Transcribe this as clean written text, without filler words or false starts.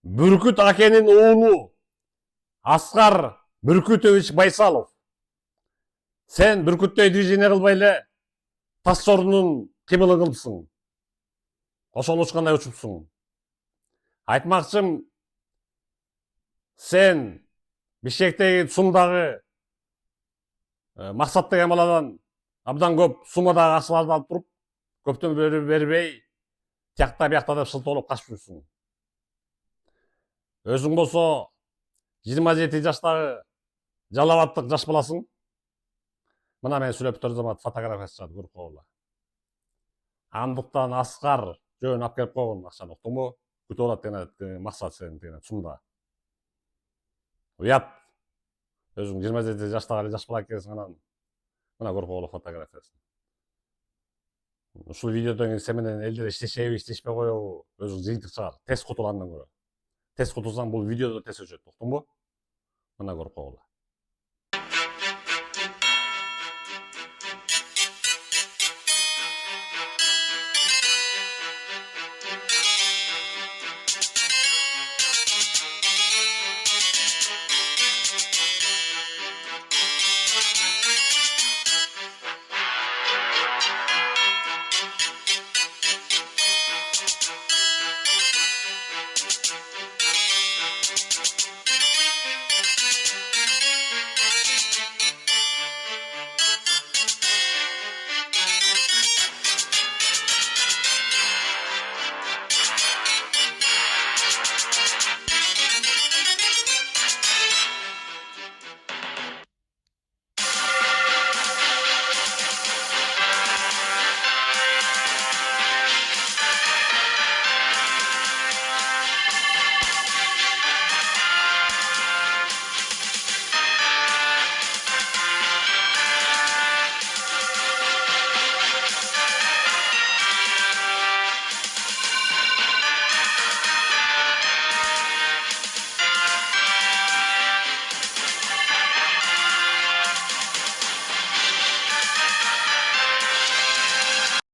Бүркүт акенин уулу Аскар Бүркүтович Байсалов. Сен бүркүттөй движение кылбай эле тас жорунун кыймылын кылыпсың. Ошол учкандай учупсуң. Айтмакчым, сен Бишкектеги сумдагы максат деген баладан абдан көп суммадагы акчаларды алып туруп, көптөн бербей, тиякта биякта деп шылтоолоп качып жүрсүң. Өзүң болсо 27 жаштагы жалабаттык жаш баласың. Мына мен сүйлөп турдум замат фотографиясы чыгат, көрүп койгула. Андыктан Аскар жөн алып келип койгон акчаны, уктуңбу? Күтүп алат деген максат сенин деген сумда. Уят. Өзүң 27 жаштагы жаш бала экенсиң, анан мына көрүп койгула фотографиясын. Ушул видеодон кийин сен менен элдер иштешеби, иштешпей коебу, өзүң жыйынтык чыгар. Тез кутул андан көрө. Тез кутулсаң бул видеодо тез өчөт, уктуңбу? Мына көрүп койгула.